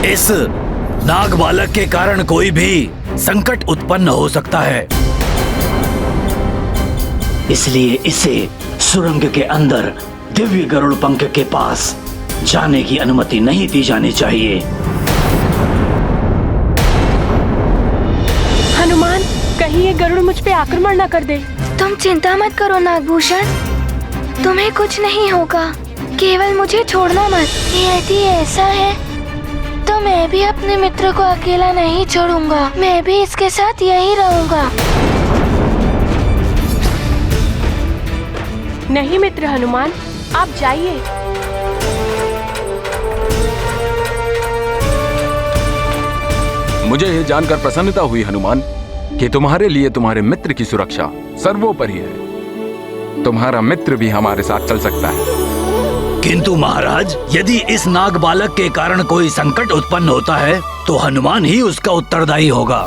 इस नाग बालक के कारण कोई भी संकट उत्पन्न हो सकता है, इसलिए इसे सुरंग के अंदर दिव्य गरुड़ पंख के पास जाने की अनुमति नहीं दी जानी चाहिए। हनुमान, कहीं ये गरुड़ मुझ पे आक्रमण न कर दे। तुम चिंता मत करो नागभूषण, तुम्हें कुछ नहीं होगा, केवल मुझे छोड़ना मत। यदि ऐसा है तो मैं भी अपने मित्र को अकेला नहीं छोड़ूंगा, मैं भी इसके साथ यही रहूंगा। नहीं मित्र हनुमान, आप जाइए। मुझे यह जानकर प्रसन्नता हुई हनुमान कि तुम्हारे लिए तुम्हारे मित्र की सुरक्षा सर्वोपरि है। तुम्हारा मित्र भी हमारे साथ चल सकता है। किंतु महाराज, यदि इस नाग बालक के कारण कोई संकट उत्पन्न होता है तो हनुमान ही उसका उत्तरदायी होगा।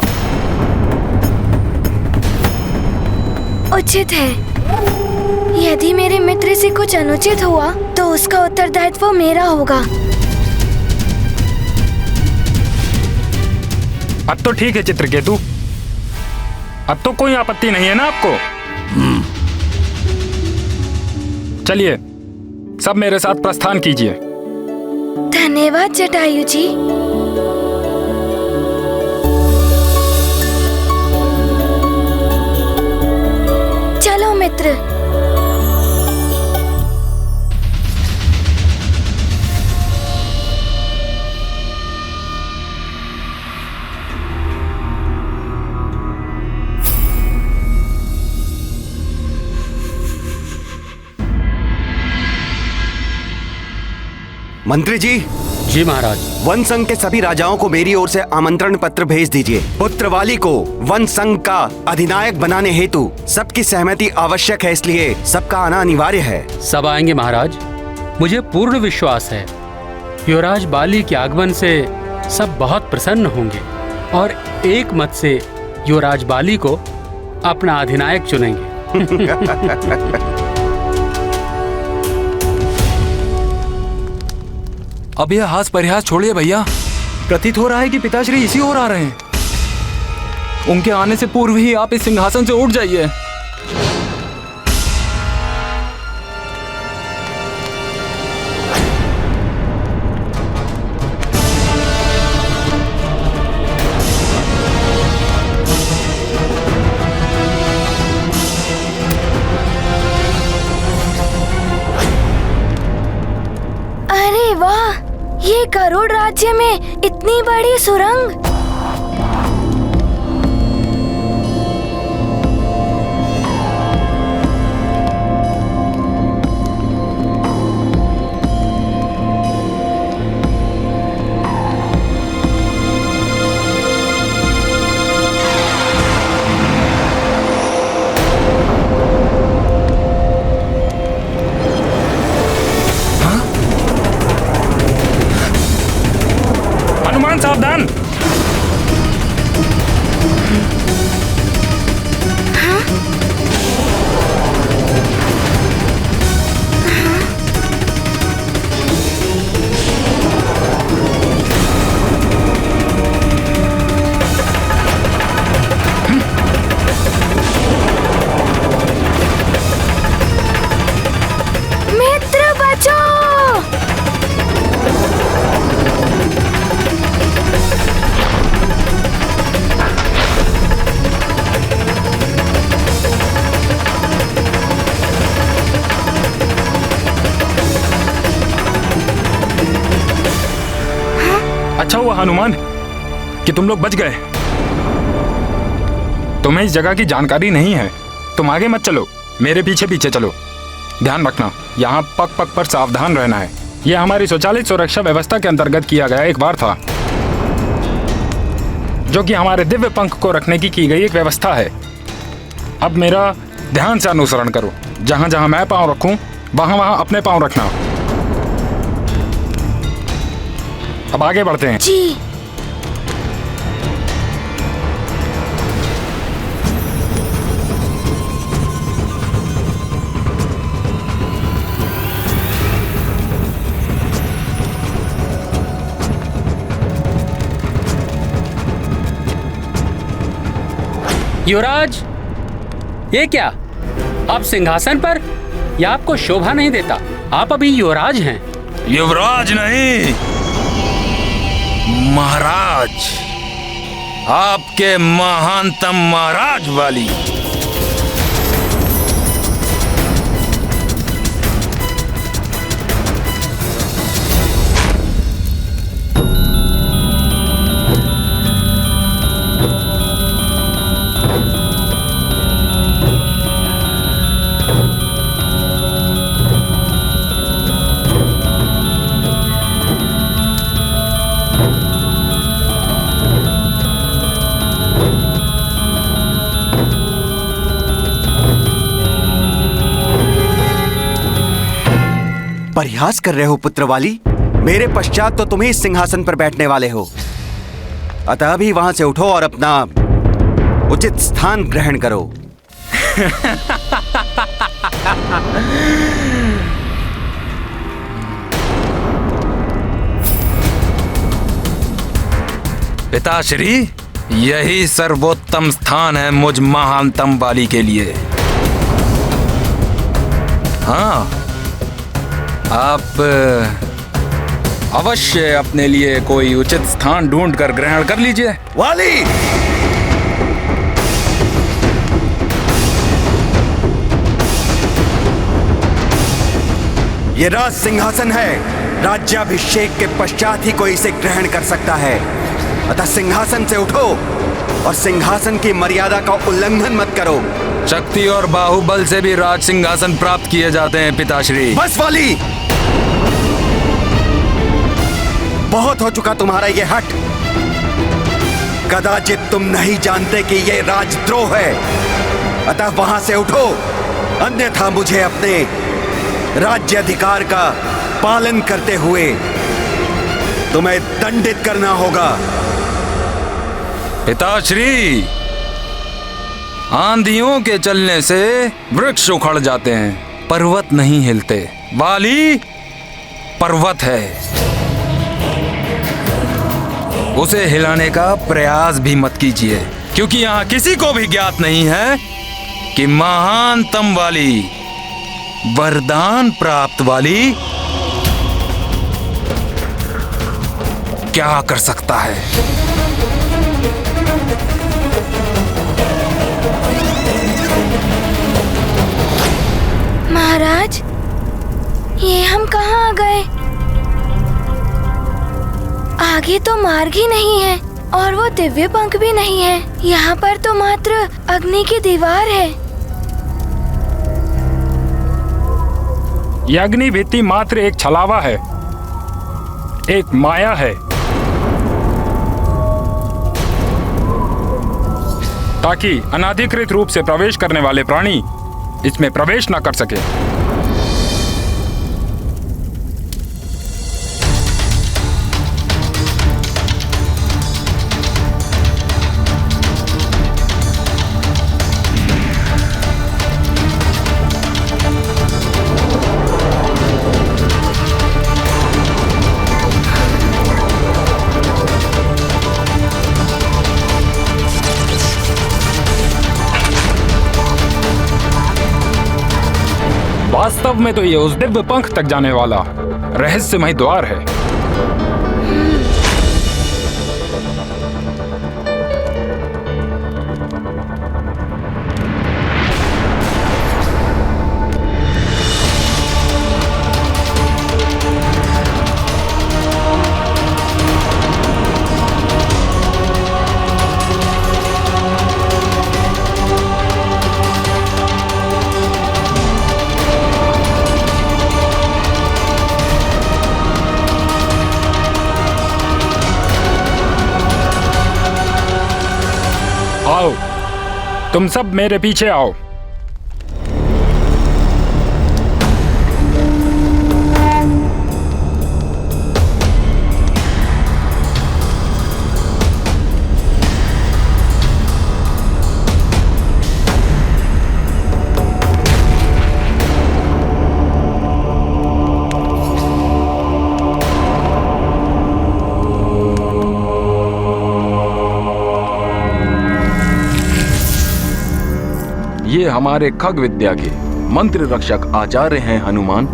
उचित है, यदि मेरे मित्र से कुछ अनुचित हुआ तो उसका उत्तरदायित्व मेरा होगा। अब तो ठीक है चित्रकेतु, अब तो कोई आपत्ति नहीं है ना आपको? चलिए, सब मेरे साथ प्रस्थान कीजिए। धन्यवाद जटायु जी। चलो मित्र। मंत्री जी। जी महाराज। वन संघ के सभी राजाओं को मेरी ओर से आमंत्रण पत्र भेज दीजिए। पुत्रवाली को वन संघ का अधिनायक बनाने हेतु सबकी सहमति आवश्यक है, इसलिए सबका आना अनिवार्य है। सब आएंगे महाराज, मुझे पूर्ण विश्वास है। युवराज बाली के आगमन से सब बहुत प्रसन्न होंगे और एक मत से युवराज बाली को अपना अधिनायक चुनेंगे। अब यह हास परिहास छोड़िए भैया। प्रतीत हो रहा है कि पिताश्री इसी ओर आ रहे हैं। उनके आने से पूर्व ही आप इस सिंहासन से उठ जाइए। अरे वाह, ये गरुड़ राज्य में इतनी बड़ी सुरंग। हनुमान सावधान। मित्र बचो। अच्छा हुआ हनुमान कि तुम लोग बच गए। तुम्हें इस जगह की जानकारी नहीं है। तुम आगे मत चलो, मेरे पीछे पीछे चलो। ध्यान रखना, यहाँ पग पग पर सावधान रहना है। यह हमारी स्वचालित सुरक्षा व्यवस्था के अंतर्गत किया गया एक बार था, जो कि हमारे दिव्य पंख को रखने की गई एक व्यवस्था है। अब मेरा ध्यान से अनुसरण करो। जहां जहां मैं पांव रखूं वहां वहां अपने पांव रखना। अब आगे बढ़ते हैं। जी। युवराज, ये क्या? आप सिंहासन पर? यह आपको शोभा नहीं देता। आप अभी युवराज हैं। युवराज नहीं, महाराज, आपके महानतम महाराज वाली। परिहास कर रहे हो पुत्रवाली? मेरे पश्चात तो तुम ही इस सिंहासन पर बैठने वाले हो। अतः अभी वहां से उठो और अपना उचित स्थान ग्रहण करो। पिताश्री, यही सर्वोत्तम स्थान है मुझ महानतम बाली के लिए। हाँ, आप अवश्य अपने लिए कोई उचित स्थान ढूंढ कर ग्रहण कर लीजिए। वाली, ये राज सिंहासन है। राज्याभिषेक के पश्चात ही कोई इसे ग्रहण कर सकता है। अतः सिंहासन से उठो और सिंहासन की मर्यादा का उल्लंघन मत करो। शक्ति और बाहुबल से भी राज सिंहासन प्राप्त किए जाते हैं पिताश्री। बस वाली, बहुत हो चुका तुम्हारा ये हट। कदाचित तुम नहीं जानते कि ये राजद्रोह है। अतः वहां से उठो, अन्यथा मुझे अपने राज्य अधिकार का पालन करते हुए तुम्हें दंडित करना होगा। पिताश्री, आंधियों के चलने से वृक्ष उखड़ जाते हैं, पर्वत नहीं हिलते। वाली पर्वत है, उसे हिलाने का प्रयास भी मत कीजिए, क्योंकि यहाँ किसी को भी ज्ञात नहीं है कि महानतम वाली, वरदान प्राप्त वाली क्या कर सकता है। महाराज, ये हम कहाँ आ गए? आगे तो मार्ग ही नहीं है और वो दिव्य पंख भी नहीं है। यहाँ पर तो मात्र अग्नि की दीवार है। यह अग्नि भित्ति मात्र एक छलावा है, एक माया है, ताकि अनाधिकृत रूप से प्रवेश करने वाले प्राणी इसमें प्रवेश न कर सके। वास्तव में तो ये उस दिव्य पंख तक जाने वाला रहस्यमय द्वार है। आओ, तुम सब मेरे पीछे आओ। ये हमारे खग विद्या के मंत्र रक्षक आचार्य हैं हनुमान।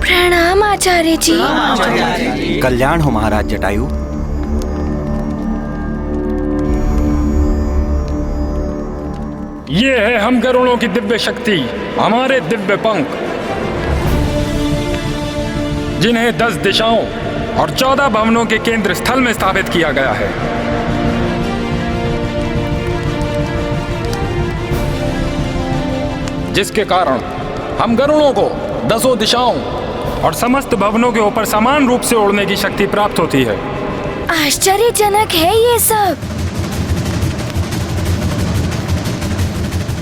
प्रणाम आचार्य जी। कल्याण हो महाराज जटायु। ये है हम गरुड़ों की दिव्य शक्ति, हमारे दिव्य पंख, जिन्हें 10 दिशाओं और 14 भवनों के केंद्र स्थल में स्थापित किया गया है। जिसके कारण हम गरुड़ों को 10 दिशाओं और समस्त भवनों के ऊपर समान रूप से उड़ने की शक्ति प्राप्त होती है। आश्चर्यजनक है ये सब।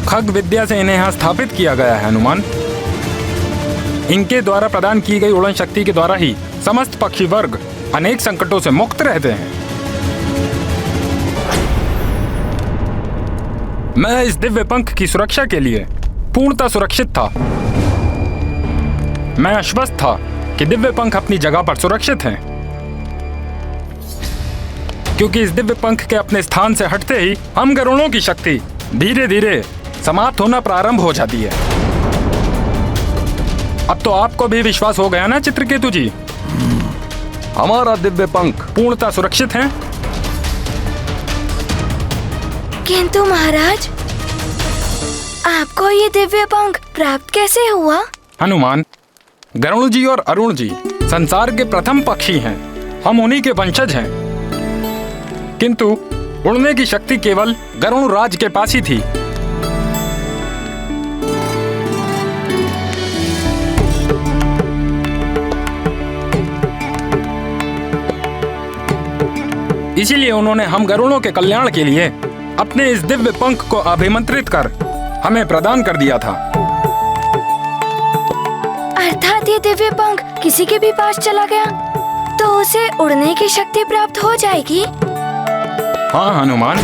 खग विद्या से इन्हें यहाँ स्थापित किया गया है हनुमान। इनके द्वारा प्रदान की गई उड़न शक्ति के द्वारा ही समस्त पक्षी वर्ग अनेक संकटों से मुक्त रहते हैं। मैं इस दिव्य पंख की सुरक्षा के लिए पूर्णतः सुरक्षित था। मैं आश्वस्त था कि दिव्य पंख अपनी जगह पर सुरक्षित हैं, क्योंकि इस दिव्य पंख के अपने स्थान से हटते ही हम गरुड़ों की शक्ति धीरे धीरे समाप्त होना प्रारंभ हो जाती है। अब तो आपको भी विश्वास हो गया ना चित्रकेतु जी? हमारा दिव्य पंख पूर्णतः सुरक्षित है। किंतु महाराज, आपको ये दिव्य पंख प्राप्त कैसे हुआ? हनुमान, गरुड़ जी और अरुण जी संसार के प्रथम पक्षी हैं। हम उन्हीं के वंशज हैं। किंतु उड़ने की शक्ति केवल गरुड़ राज के पास ही थी। इसीलिए उन्होंने हम गरुड़ों के कल्याण के लिए अपने इस दिव्य पंख को अभिमंत्रित कर हमें प्रदान कर दिया था। अर्थात ये दिव्य पंख किसी के भी पास चला गया तो उसे उड़ने की शक्ति प्राप्त हो जाएगी। हाँ हनुमान,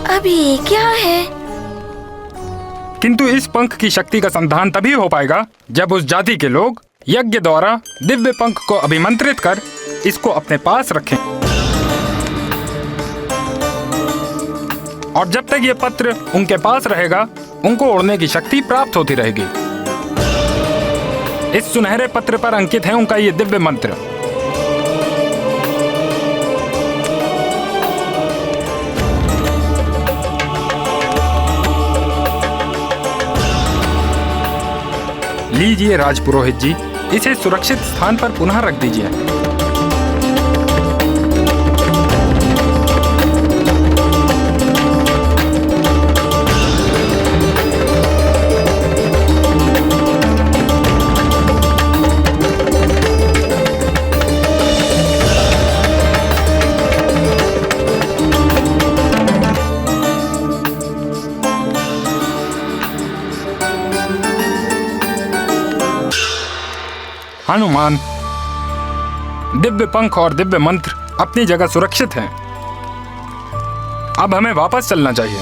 अब ये क्या है? किंतु इस पंख की शक्ति का संधान तभी हो पाएगा जब उस जाति के लोग यज्ञ द्वारा दिव्य पंख को अभिमंत्रित कर इसको अपने पास रखें। और जब तक ये पत्र उनके पास रहेगा, उनको उड़ने की शक्ति प्राप्त होती रहेगी। इस सुनहरे पत्र पर अंकित है उनका ये दिव्य मंत्र। लीजिए राजपुरोहित जी, इसे सुरक्षित स्थान पर पुनः रख दीजिए। हनुमान, दिव्य पंख और दिव्य मंत्र अपनी जगह सुरक्षित हैं। अब हमें वापस चलना चाहिए।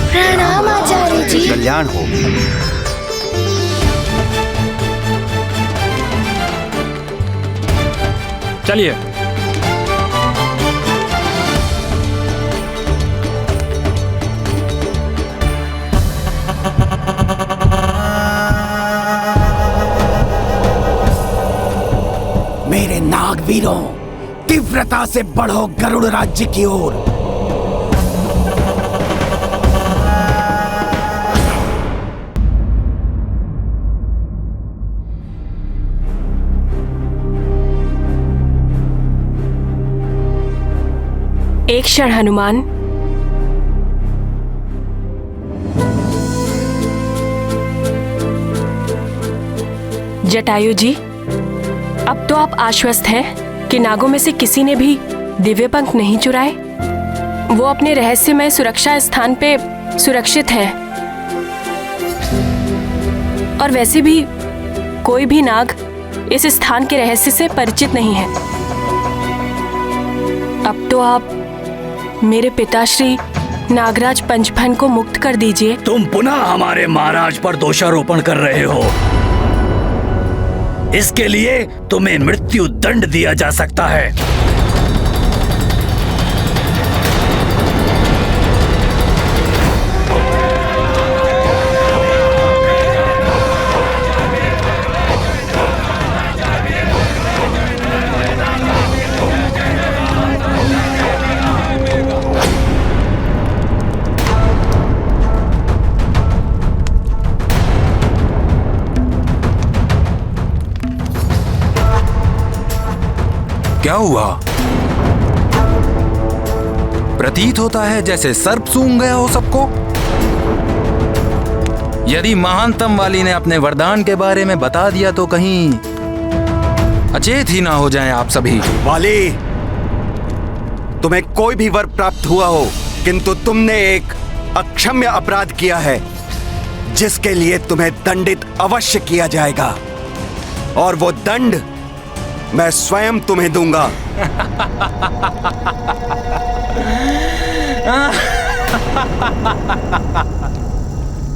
प्रणाम आचार्य जी। कल्याण हो। चलिए। नागवीरों, तीव्रता से बढ़ो गरुड़ राज्य की ओर। एक क्षण हनुमान। जटायु जी, अब तो आप आश्वस्त हैं कि नागों में से किसी ने भी दिव्य पंख नहीं चुराए। वो अपने रहस्यमय सुरक्षा स्थान पे सुरक्षित है। और वैसे भी कोई भी नाग इस स्थान के रहस्य से परिचित नहीं है। अब तो आप मेरे पिताश्री नागराज पंचफन को मुक्त कर दीजिए। तुम पुनः हमारे महाराज पर दोषारोपण कर रहे हो। इसके लिए तुम्हें मृत्यु दंड दिया जा सकता है। क्या हुआ? प्रतीत होता है जैसे सर्प सूंघ गया हो सबको। यदि महानतम वाली ने अपने वरदान के बारे में बता दिया तो कहीं अचेत ही ना हो जाएं आप सभी। वाली, तुम्हें कोई भी वर प्राप्त हुआ हो, किंतु तुमने एक अक्षम्य अपराध किया है जिसके लिए तुम्हें दंडित अवश्य किया जाएगा। और वो दंड मैं स्वयं तुम्हें दूंगा।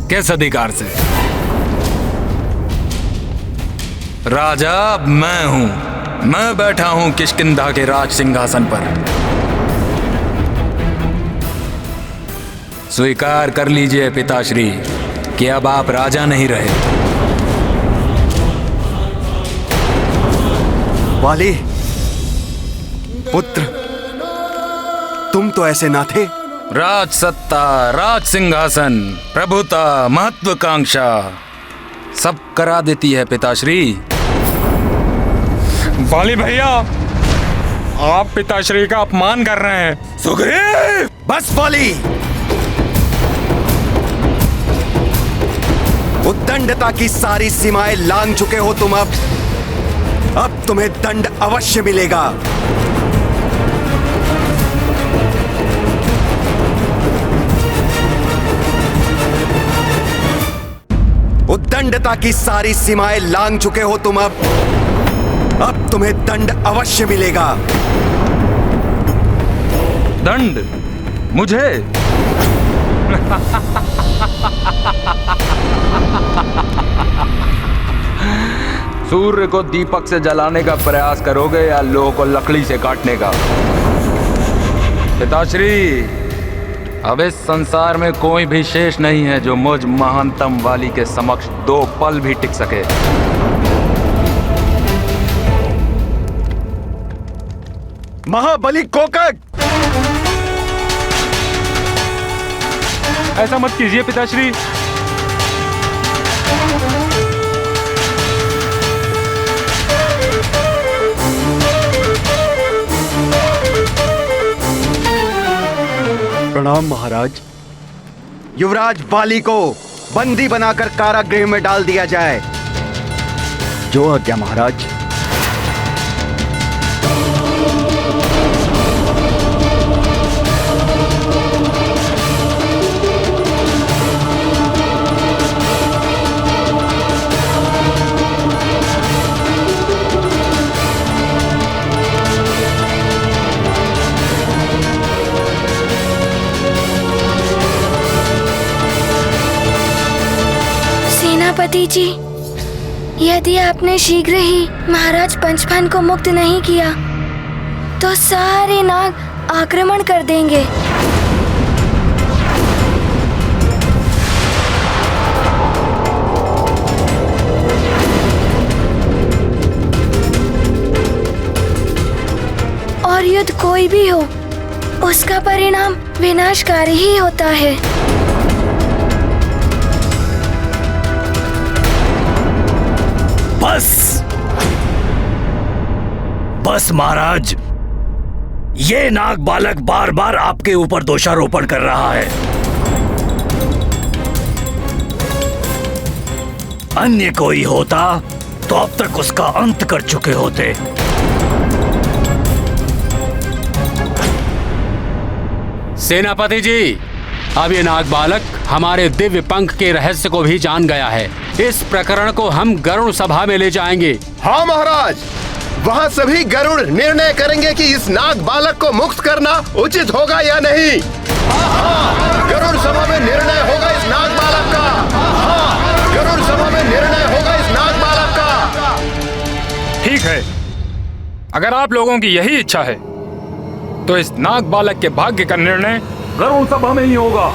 किस अधिकार से? राजा अब मैं हूं। मैं बैठा हूं किष्किंधा के राज सिंहासन पर। स्वीकार कर लीजिए पिताश्री कि अब आप राजा नहीं रहे। वाली पुत्र, तुम तो ऐसे ना थे। राज सत्ता, राज सिंहासन, प्रभुता, महत्वाकांक्षा सब करा देती है पिताश्री। वाली भैया, आप पिताश्री का अपमान कर रहे हैं। सुग्रीव! बस वाली, उद्दंडता की सारी सीमाएं लांघ चुके हो तुम। अब तुम्हें दंड अवश्य मिलेगा। उद्दंडता की सारी सीमाएं लांघ चुके हो तुम। अब तुम्हें दंड अवश्य मिलेगा। दंड मुझे? सूर्य को दीपक से जलाने का प्रयास करोगे या लोह को लकड़ी से काटने का? पिताश्री, अब इस संसार में कोई भी शेष नहीं है जो मुझ महानतम वाली के समक्ष 2 पल भी टिक सके। महाबली कोकक! ऐसा मत कीजिए पिताश्री। प्रणाम महाराज। युवराज वाली को बंदी बनाकर कारागृह में डाल दिया जाए। जो आज्ञा महाराज। सेनापति जी, यदि आपने शीघ्र ही महाराज पंचफन को मुक्त नहीं किया तो सारे नाग आक्रमण कर देंगे। युद्ध कोई भी हो, उसका परिणाम विनाशकारी ही होता है। बस महाराज, ये नाग बालक बार बार आपके ऊपर दोषारोपण कर रहा है। अन्य कोई होता तो अब तक उसका अंत कर चुके होते। सेनापति जी, अब ये नाग बालक हमारे दिव्य पंख के रहस्य को भी जान गया है। इस प्रकरण को हम गरुड़ सभा में ले जाएंगे। हाँ महाराज, वहाँ सभी गरुड़ निर्णय करेंगे कि इस नाग बालक को मुक्त करना उचित होगा या नहीं। हाँ, गरुड़ सभा में निर्णय होगा इस नाग बालक का। हाँ, गरुड़ सभा में निर्णय होगा इस नाग बालक का। ठीक है, अगर आप लोगों की यही इच्छा है तो इस नाग बालक के भाग्य का निर्णय गरुड़ सभा में ही होगा।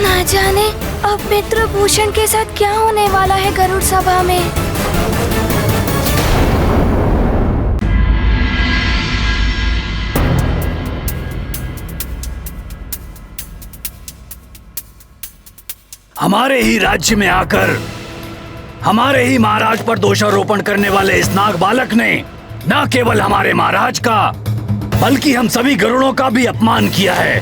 ना जाने अब मित्र भूषण के साथ क्या होने वाला है गरुड़ सभा में। हमारे ही राज्य में आकर हमारे ही महाराज पर दोषारोपण करने वाले इस नाग बालक ने न केवल हमारे महाराज का बल्कि हम सभी गरुड़ों का भी अपमान किया है।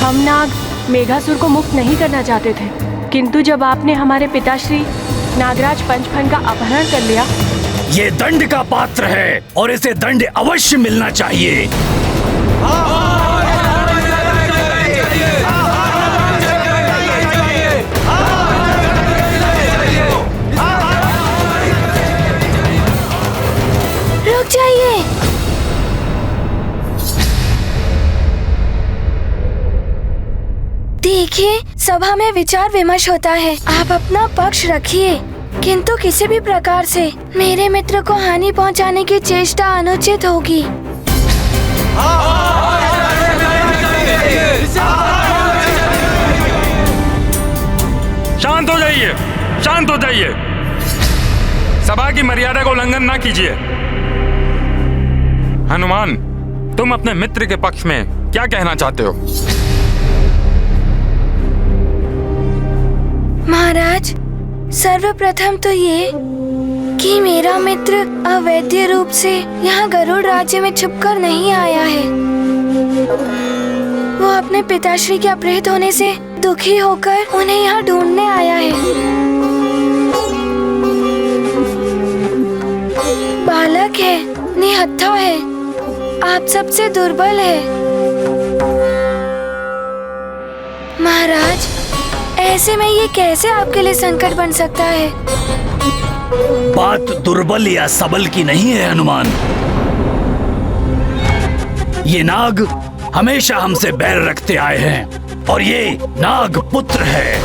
हम नाग मेघासुर को मुक्त नहीं करना चाहते थे, किंतु जब आपने हमारे पिताश्री नागराज पंचफन का अपहरण कर लिया। ये दंड का पात्र है और इसे दंड अवश्य मिलना चाहिए। रुक जाइए। देखिए, सभा में विचार विमर्श होता है। आप अपना पक्ष रखिए, किंतु किसी भी प्रकार से मेरे मित्र को हानि पहुंचाने की चेष्टा अनुचित होगी। शांत हो जाइए, शांत हो जाइए। सभा की मर्यादा का उल्लंघन ना कीजिए। हनुमान, तुम अपने मित्र के पक्ष में क्या कहना चाहते हो? महाराज, सर्वप्रथम तो ये कि मेरा मित्र अवैध रूप से यहाँ गरुड़ राज्य में छुपकर नहीं आया है। वो अपने पिताश्री के अपहृत होने से दुखी होकर उन्हें यहाँ ढूंढने आया है। बालक है, निहत्था है, आप सबसे दुर्बल है। महाराज, ऐसे में ये कैसे आपके लिए संकट बन सकता है? बात दुर्बल या सबल की नहीं है हनुमान। ये नाग हमेशा हमसे बैर रखते आए हैं और ये नाग पुत्र है।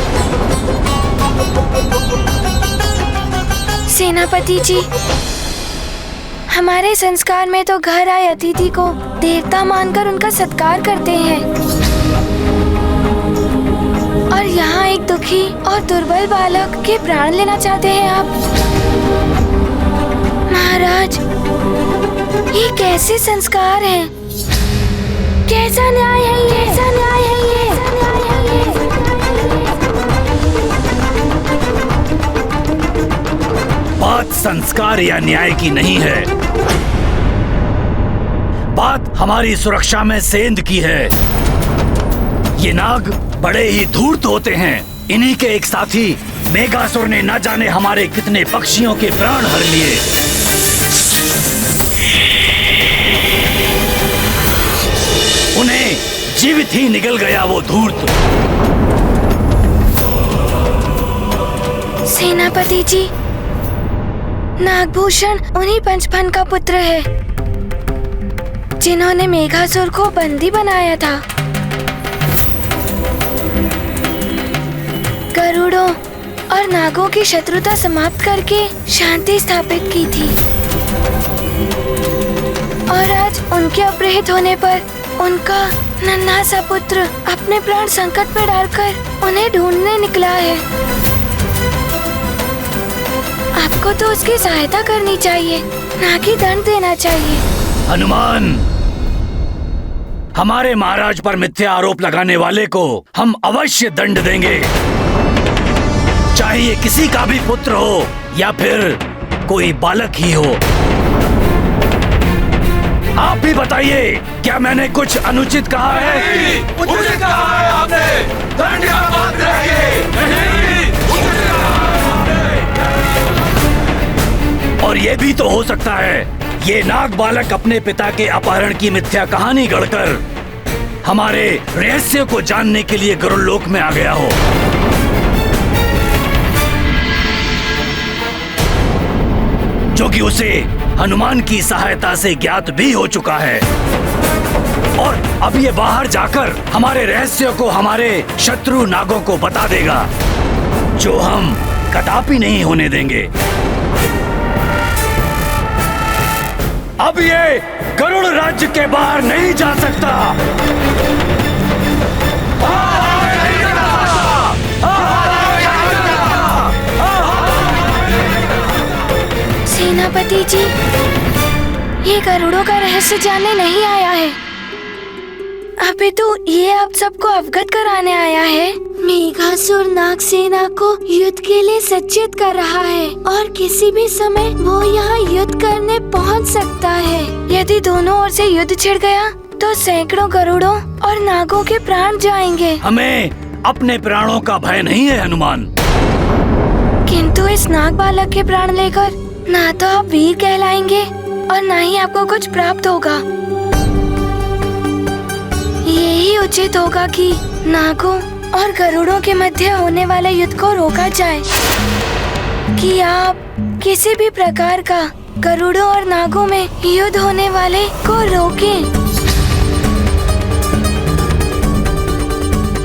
सेनापति जी, हमारे संस्कार में तो घर आए अतिथि को देवता मानकर उनका सत्कार करते हैं, और यहाँ एक दुखी और दुर्बल बालक के प्राण लेना चाहते हैं आप। महाराज, ये कैसे संस्कार हैं? कैसा न्याय है ये? कैसा न्याय है ये? बात संस्कार या न्याय की नहीं है, बात हमारी सुरक्षा में सेंध की है। ये नाग बड़े ही धूर्त होते हैं। इन्हीं के एक साथी मेघासुर ने न जाने हमारे कितने पक्षियों के प्राण हर लिए। उन्हें जीवित ही निगल गया वो धूर्त। सेनापति जी, नागभूषण उन्हीं पंचफन का पुत्र है जिन्होंने मेघासुर को बंदी बनाया था। गरुड़ों और नागों की शत्रुता समाप्त करके शांति स्थापित की थी, और आज उनके अपहृत होने पर उनका नन्हा सा पुत्र अपने प्राण संकट में डालकर उन्हें ढूंढने निकला है। आपको तो उसकी सहायता करनी चाहिए, ना कि दंड देना चाहिए। हनुमान, हमारे महाराज पर मिथ्या आरोप लगाने वाले को हम अवश्य दंड देंगे, चाहे ये किसी का भी पुत्र हो या फिर कोई बालक ही हो। आप भी बताइए, क्या मैंने कुछ अनुचित कहा है? उचित कहा है आपने। दंड का पात्र है ये। नहीं, उचित कहा है आपने। और ये भी तो हो सकता है ये नाग बालक अपने पिता के अपहरण की मिथ्या कहानी गढ़कर हमारे रहस्य को जानने के लिए गरुड़ लोक में आ गया हो। जो कि उसे हनुमान की सहायता से ज्ञात भी हो चुका है, और अब ये बाहर जाकर हमारे रहस्य को हमारे शत्रु नागों को बता देगा, जो हम कदापि नहीं होने देंगे। अब ये गरुड़ राज्य के बाहर नहीं जा सकता। सेनापति जी, ये गरुड़ों का रहस्य जानने नहीं आया है, अभी तो ये आप सबको अवगत कराने आया है। मेघासुर नाग सेना को युद्ध के लिए सज्जित कर रहा है और किसी भी समय वो यहाँ युद्ध करने पहुँच सकता है। यदि दोनों ओर से युद्ध छिड़ गया तो सैकड़ों गरुड़ों और नागों के प्राण जाएंगे। हमें अपने प्राणों का भय नहीं है हनुमान, किंतु इस नाग बालक के प्राण लेकर ना तो आप वीर कहलाएंगे और ना ही आपको कुछ प्राप्त होगा। यही उचित होगा कि नागों और गरुड़ों के मध्य होने वाले युद्ध को रोका जाए, कि आप किसी भी प्रकार का गरुड़ों और नागों में युद्ध होने वाले को रोकें।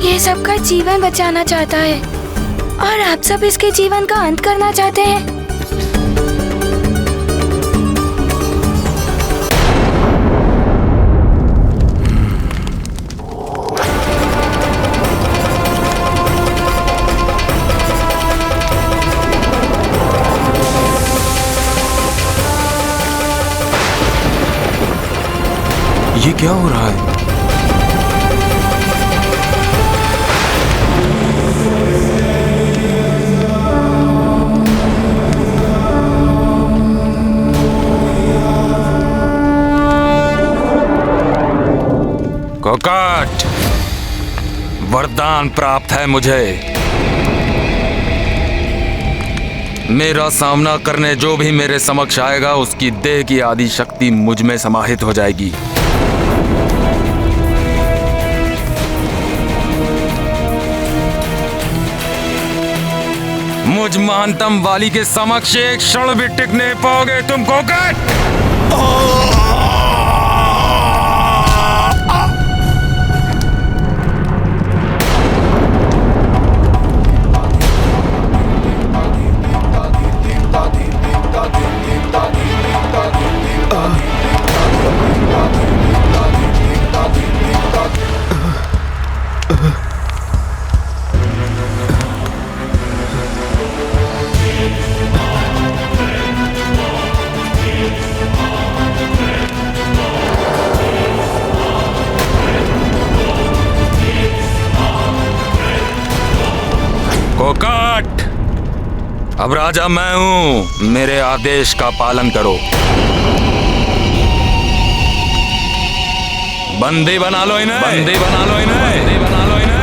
ये सबका जीवन बचाना चाहता है और आप सब इसके जीवन का अंत करना चाहते हैं। ये क्या हो रहा है? कोकाट, वरदान प्राप्त है मुझे। मेरा सामना करने जो भी मेरे समक्ष आएगा उसकी देह की आदि शक्ति मुझ में समाहित हो जाएगी। मुझ महानतम वाली के समक्ष एक क्षण भी टिक नहीं पाओगे तुम कोकाट। कोकाट, अब राजा मैं हूं, मेरे आदेश का पालन करो। बंदी बना लो इन्हें, बंदी बना लो इन्हें, बंदी बना लो इन्हें।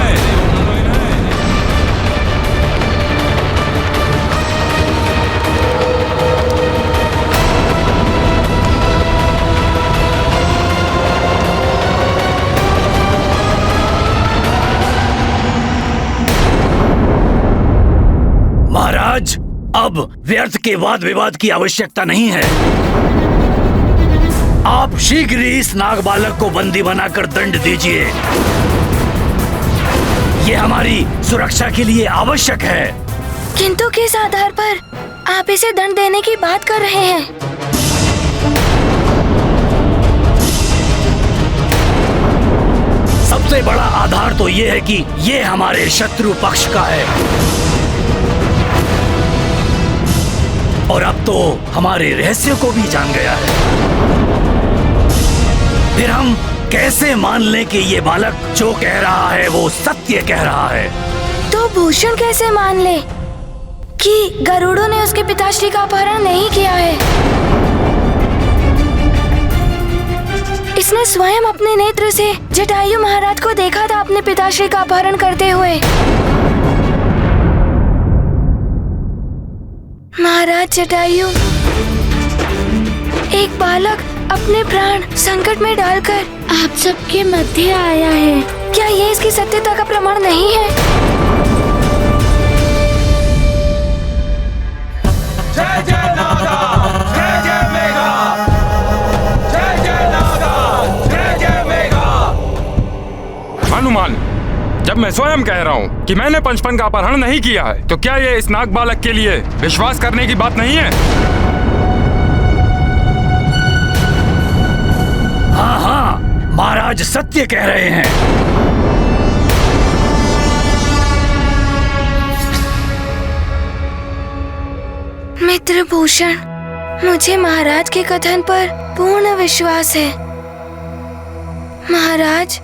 महाराज, अब व्यर्थ के वाद विवाद की आवश्यकता नहीं है। आप शीघ्र ही इस नाग बालक को बंदी बनाकर दंड दीजिए। ये हमारी सुरक्षा के लिए आवश्यक है। किंतु किस आधार पर आप इसे दंड देने की बात कर रहे हैं? सबसे बड़ा आधार तो ये है कि ये हमारे शत्रु पक्ष का है और अब तो हमारे रहस्यों को भी जान गया है। फिर हम कैसे मान लें कि ये बालक जो कह रहा है वो सत्य कह रहा है? तो भूषण कैसे मान ले कि गरुड़ों ने उसके पिताश्री का अपहरण नहीं किया है? इसने स्वयं अपने नेत्र से जटायु महाराज को देखा था अपने पिताश्री का अपहरण करते हुए। महाराज जटायु, एक बालक अपने प्राण संकट में डालकर आप सबके मध्य आया है। क्या ये इसकी सत्यता का प्रमाण नहीं है? जय जय नागा, जय जय मेघा, जय जय नागा, जय जय मेघा। हनुमान, जब मैं स्वयं कह रहा हूँ कि मैंने पंचपन का अपहरण नहीं किया है, तो क्या ये इस नाग बालक के लिए विश्वास करने की बात नहीं है? हाँ हाँ, महाराज सत्य कह रहे हैं। मित्र भूषण, मुझे महाराज के कथन पर पूर्ण विश्वास है। महाराज,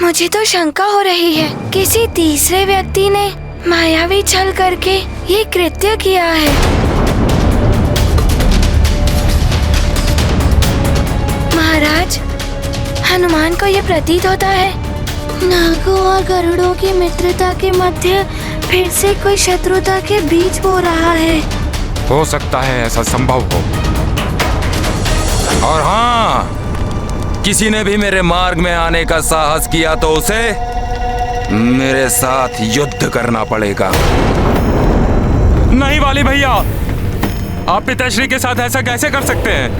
मुझे तो शंका हो रही है किसी तीसरे व्यक्ति ने मायावी छल करके ये कृत्य किया है। महाराज, हनुमान को ये प्रतीत होता है नागों और गरुड़ों की मित्रता के मध्य फिर से कोई शत्रुता के बीज बो रहा है। हो सकता है ऐसा संभव हो। और हाँ, किसी ने भी मेरे मार्ग में आने का साहस किया तो उसे मेरे साथ युद्ध करना पड़ेगा। नहीं वाली भैया, आप पिताश्री के साथ ऐसा कैसे कर सकते हैं?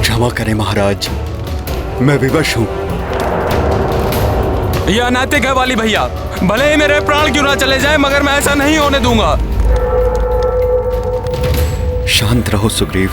क्षमा करें महाराज, मैं विवश हूँ। यह अनैतिक है वाली भैया। भले ही मेरे प्राण क्यों ना चले जाए, मगर मैं ऐसा नहीं होने दूंगा। शांत रहो सुग्रीव।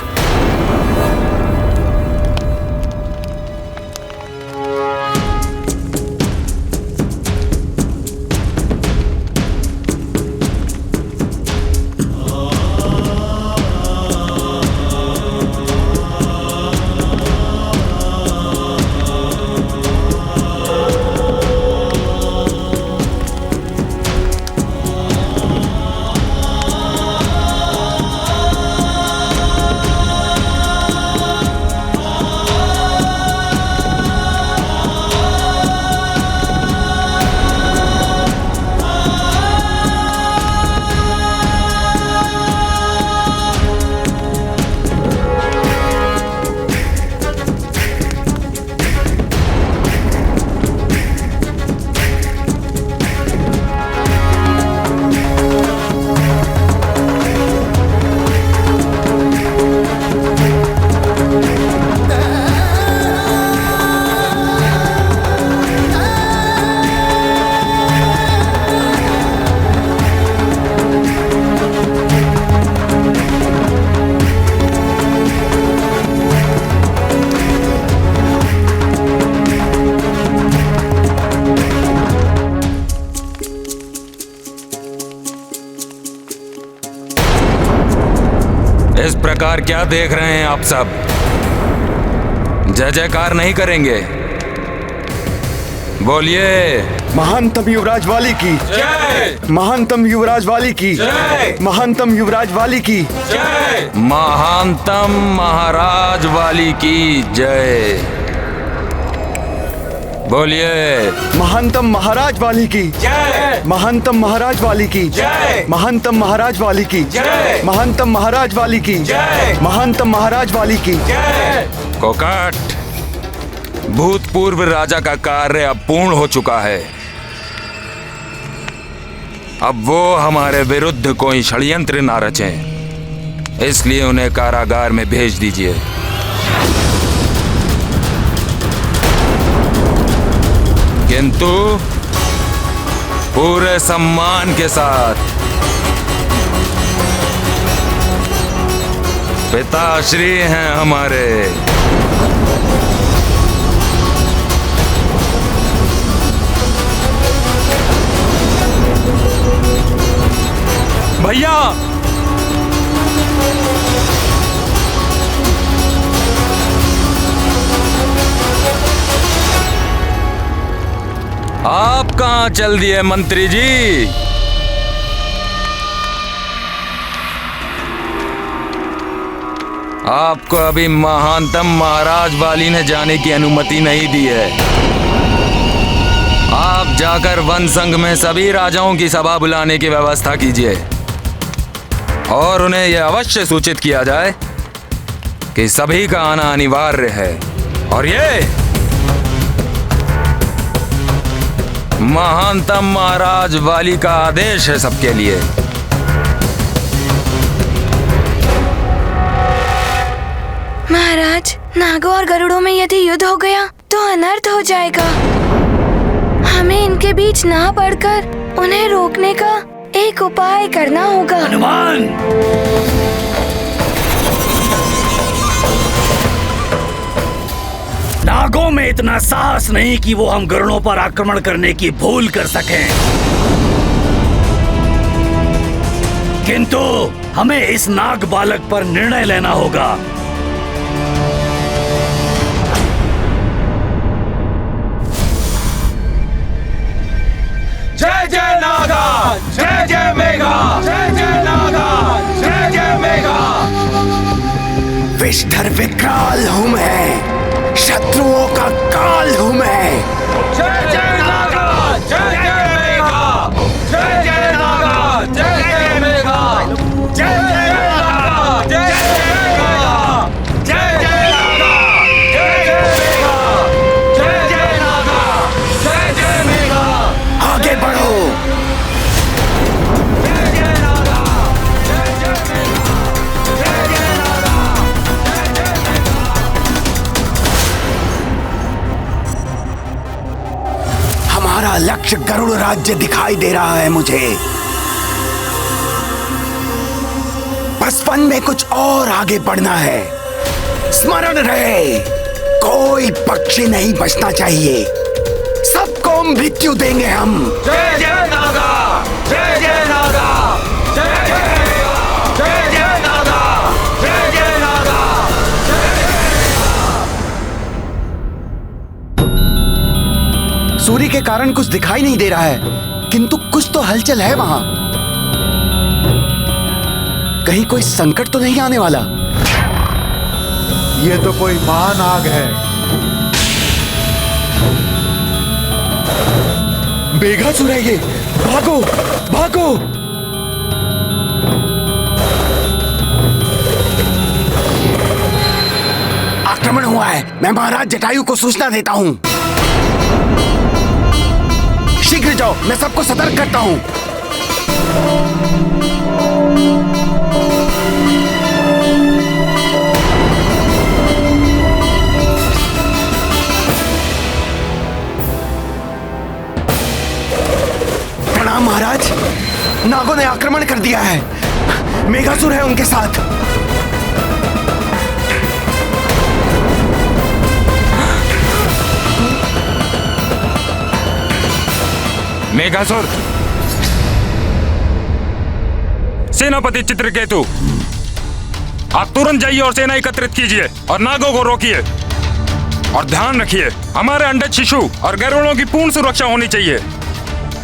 इस प्रकार क्या देख रहे हैं आप सब? जय जयकार नहीं करेंगे? बोलिए। महानतम युवराज वाली की जय। महानतम युवराज वाली की जय। महानतम युवराज वाली की जय। महानतम महाराज वाली की जय। बोलिए। महानतम महाराज वाली की जय। महानतम महाराज वाली की जय। महानतम महाराज वाली की जय। महानतम महाराज वाली की जय। महानतम महाराज वाली की जय। कोकाट, भूतपूर्व राजा का कार्य अब पूर्ण हो चुका है। अब वो हमारे विरुद्ध कोई षड्यंत्र ना रचें, इसलिए उन्हें कारागार में भेज दीजिए। किंतु पूरे सम्मान के साथ पिताश्री हैं हमारे। भैया आप कहां चल दिए मंत्री जी? आपको अभी महानतम महाराज वाली ने जाने की अनुमति नहीं दी है। आप जाकर वन संघ में सभी राजाओं की सभा बुलाने की व्यवस्था कीजिए और उन्हें यह अवश्य सूचित किया जाए कि सभी का आना अनिवार्य है। और ये महानतम महाराज वाली का आदेश है सबके लिए। महाराज, नागों और गरुड़ों में यदि युद्ध हो गया तो अनर्थ हो जाएगा। हमें इनके बीच ना पड़कर उन्हें रोकने का एक उपाय करना होगा। हनुमान, नागों में इतना साहस नहीं कि वो हम गरुड़ों पर आक्रमण करने की भूल कर सकें, किंतु हमें इस नाग बालक पर निर्णय लेना होगा। जय जय नागा, जय जय मेघा, जय जय नागा, जय जय मेघा। विष्ठर विकराल हूँ मैं, शत्रुओं का काल हूँ मैं। जय जय नागा, जय जय मेघा, जय जय नागा, जय जय मेघा, जय जय नागा, जय जय मेघा, जय जय नागा, जय जय मेघा, जय जय नागा, जय जय मेघा। आगे बढ़ो। हमारा लक्ष्य गरुड़ राज्य दिखाई दे रहा है मुझे। बस वन में कुछ और आगे बढ़ना है। स्मरण रहे, कोई पक्षी नहीं बचना चाहिए, सबको मृत्यु देंगे हम। जय जय नागा, जय जय नागा, जय जय मेघा, जय जय नागा, जय जय नागा, जय जय। सूर्य के कारण कुछ दिखाई नहीं दे रहा है, किंतु कुछ तो हलचल है वहां। कहीं कोई संकट तो नहीं आने वाला? ये तो कोई महान आग है। मेघासुर है ये, भागो भागो। आक्रमण हुआ है, मैं महाराज जटायु को सूचना देता हूँ। शीघ्र जाओ, मैं सबको सतर्क करता हूँ। प्रणाम महाराज, नागों ने आक्रमण कर दिया है। मेघासुर है उनके साथ। मेघासुर, सेनापति चित्रकेतु, आप तुरंत जाइए और सेना एकत्रित कीजिए और नागों को रोकिए। और ध्यान रखिए, हमारे अंडे शिशु और गरुड़ों की पूर्ण सुरक्षा होनी चाहिए।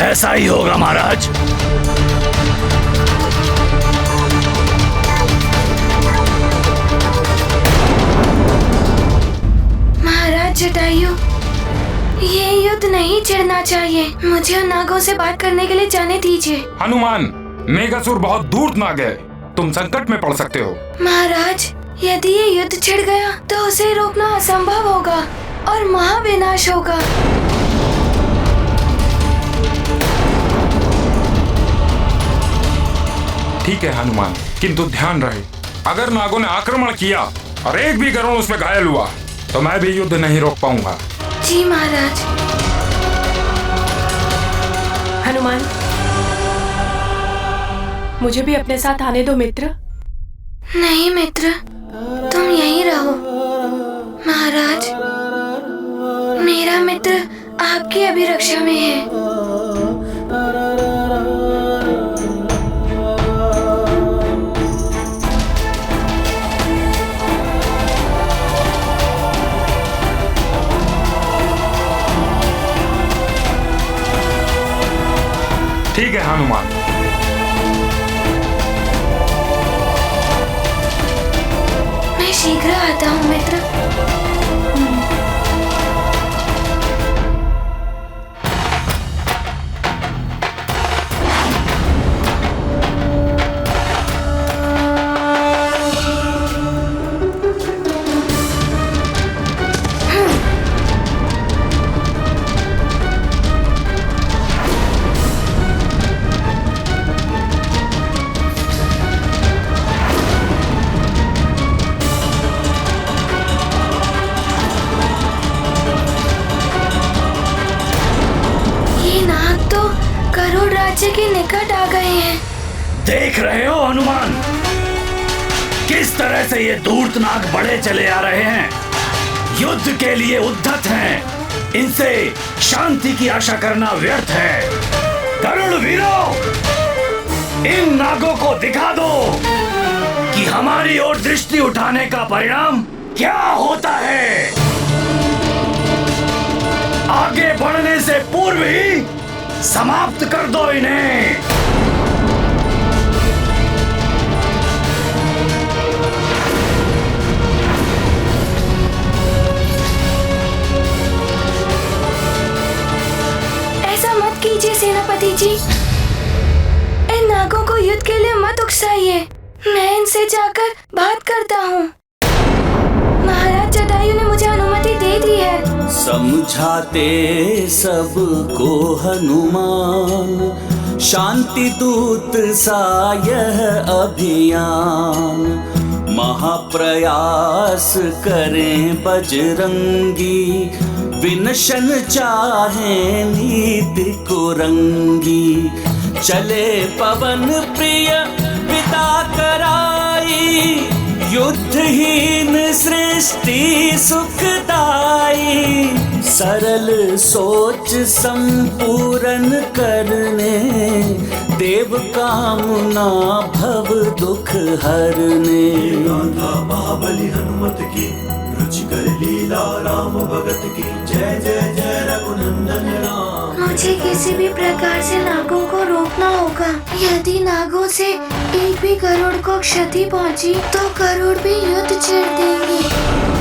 ऐसा ही होगा महाराज। महाराज जटायु, ये युद्ध नहीं छिड़ना चाहिए। मुझे उन नागों से बात करने के लिए जाने दीजिए। हनुमान, मेघासुर बहुत दूर नाग है, तुम संकट में पड़ सकते हो। महाराज, यदि ये युद्ध छिड़ गया तो उसे रोकना असंभव होगा और महाविनाश होगा। ठीक है हनुमान, किंतु ध्यान रहे, अगर नागों ने आक्रमण किया और एक भी गरुड़ उसमें घायल हुआ तो मैं भी युद्ध नहीं रोक पाऊंगा। जी महाराज। हनुमान, मुझे भी अपने साथ आने दो मित्र। नहीं मित्र, तुम यहीं रहो। महाराज, मेरा मित्र आपकी अभिरक्षा में है। ठीक है हनुमान। मैं शीघ्र आता हूँ मित्र। गरुड़ राज्य के निकट आ गए हैं। देख रहे हो हनुमान, किस तरह से ये धूर्त नाग बढ़े चले आ रहे हैं। युद्ध के लिए उद्धत हैं। इनसे शांति की आशा करना व्यर्थ है। गरुड़ वीरों, इन नागों को दिखा दो कि हमारी ओर दृष्टि उठाने का परिणाम क्या होता है। आगे बढ़ने से पूर्व ही समाप्त कर दो इन्हें। ऐसा मत कीजिए सेनापति जी। इन नागों को युद्ध के लिए मत उकसाइए। मैं इनसे जाकर बात करता हूँ। महाराज जटायु ने मुझे अनुमति दे दी है। समझाते सबको हनुमान, शांति दूत सा यह अभियान। महाप्रयास करें बजरंगी, विनशन चाहे नीति कुरंगी। चले पवन प्रिय पिता कराई, युद्धहीन सृष्टि सुखदाई। सरल सोच संपूर्ण करने, देव कामना भव दुख हरने। महाबली हनुमत की, रुचिकर लीला राम भगत की। जय जय जय रघुनंदन राम। मुझे किसी भी प्रकार से नागों को रोकना होगा। यदि नागों से एक भी गरुड़ को क्षति पहुंची तो गरुड़ भी युद्ध छेड़ देंगे।